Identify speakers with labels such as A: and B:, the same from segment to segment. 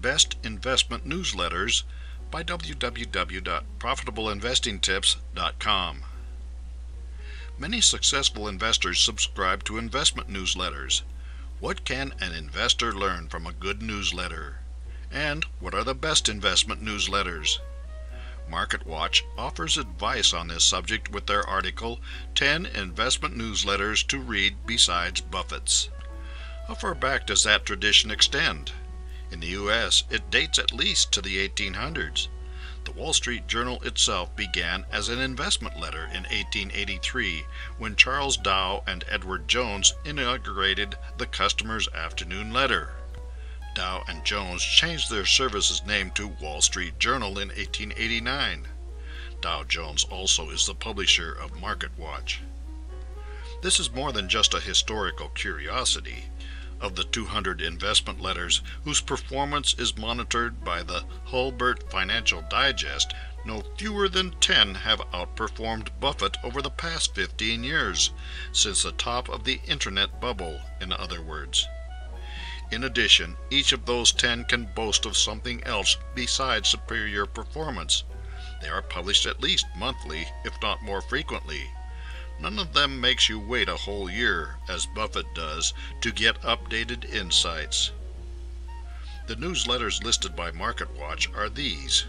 A: Best Investment Newsletters by www.profitableinvestingtips.com. Many successful investors subscribe to investment newsletters. What can an investor learn from a good newsletter? And what are the best investment newsletters? MarketWatch offers advice on this subject with their article, 10 Investment Newsletters to Read Besides Buffett's. How far back does that tradition extend? In the U.S., it dates at least to the 1800s. The Wall Street Journal itself began as an investment letter in 1883 when Charles Dow and Edward Jones inaugurated the Customer's Afternoon Letter. Dow and Jones changed their service's name to Wall Street Journal in 1889. Dow Jones also is the publisher of MarketWatch. This is more than just a historical curiosity. Of the 200 investment letters whose performance is monitored by the Hulbert Financial Digest, no fewer than 10 have outperformed Buffett over the past 15 years, since the top of the internet bubble, in other words. In addition, each of those 10 can boast of something else besides superior performance. They are published at least monthly, if not more frequently. None of them makes you wait a whole year, as Buffett does, to get updated insights. The newsletters listed by MarketWatch are these: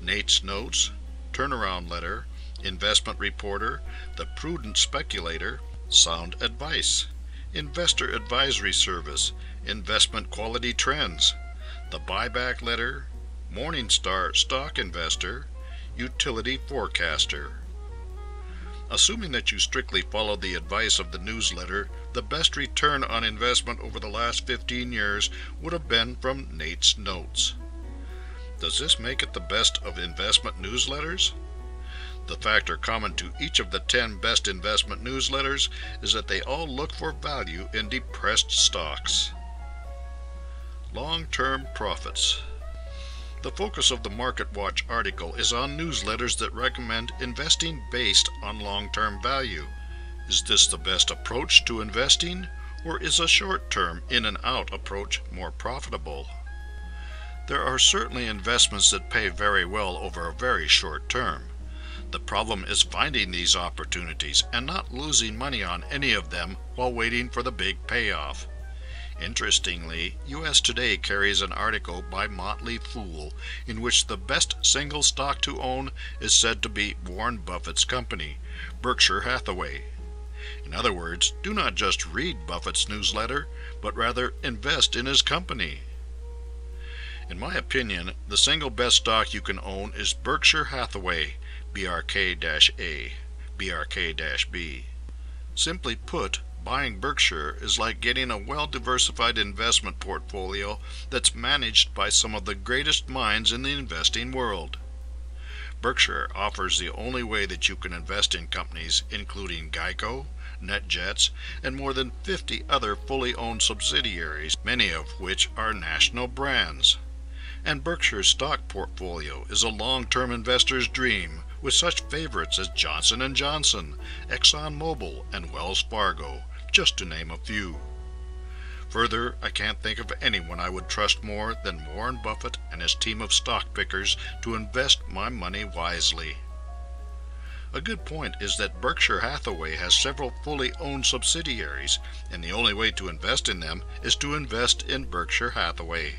A: Nate's Notes, Turnaround Letter, Investment Reporter, The Prudent Speculator, Sound Advice, Investor Advisory Service, Investment Quality Trends, The Buyback Letter, Morningstar Stock Investor, Utility Forecaster. Assuming that you strictly follow the advice of the newsletter, the best return on investment over the last 15 years would have been from Nate's Notes. Does this make it the best of investment newsletters? The factor common to each of the 10 best investment newsletters is that they all look for value in depressed stocks. Long-term profits. The focus of the MarketWatch article is on newsletters that recommend investing based on long-term value. Is this the best approach to investing, or is a short-term in-and-out approach more profitable? There are certainly investments that pay very well over a very short term. The problem is finding these opportunities and not losing money on any of them while waiting for the big payoff. Interestingly, US Today carries an article by Motley Fool in which the best single stock to own is said to be Warren Buffett's company, Berkshire Hathaway. In other words, do not just read Buffett's newsletter, but rather invest in his company. In my opinion, the single best stock you can own is Berkshire Hathaway, BRK-A, BRK-B. Simply put, buying Berkshire is like getting a well-diversified investment portfolio that's managed by some of the greatest minds in the investing world. Berkshire offers the only way that you can invest in companies including Geico, NetJets, and more than 50 other fully owned subsidiaries, many of which are national brands. And Berkshire's stock portfolio is a long-term investor's dream, with such favorites as Johnson & Johnson, ExxonMobil, and Wells Fargo, just to name a few. Further, I can't think of anyone I would trust more than Warren Buffett and his team of stock pickers to invest my money wisely. A good point is that Berkshire Hathaway has several fully owned subsidiaries, and the only way to invest in them is to invest in Berkshire Hathaway.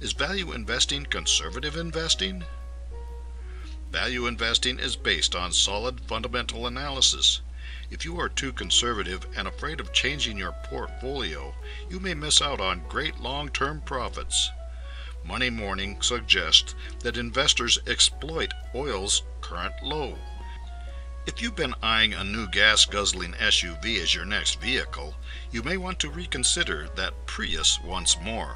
A: Is value investing conservative investing? Value investing is based on solid fundamental analysis. If you are too conservative and afraid of changing your portfolio, you may miss out on great long-term profits. Money Morning suggests that investors exploit oil's current low. If you've been eyeing a new gas-guzzling SUV as your next vehicle, you may want to reconsider that Prius once more.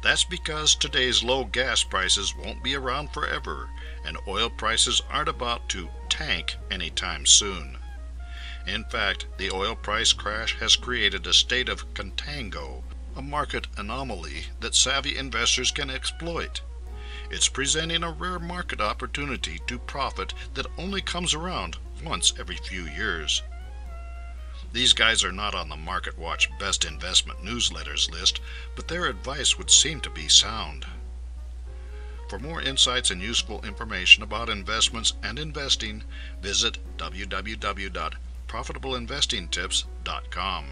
A: That's because today's low gas prices won't be around forever, and oil prices aren't about to tank anytime soon. In fact, the oil price crash has created a state of contango, a market anomaly that savvy investors can exploit. It's presenting a rare market opportunity to profit that only comes around once every few years. These guys are not on the MarketWatch Best Investment Newsletters list, but their advice would seem to be sound. For more insights and useful information about investments and investing, visit www.profitableinvestingtips.com.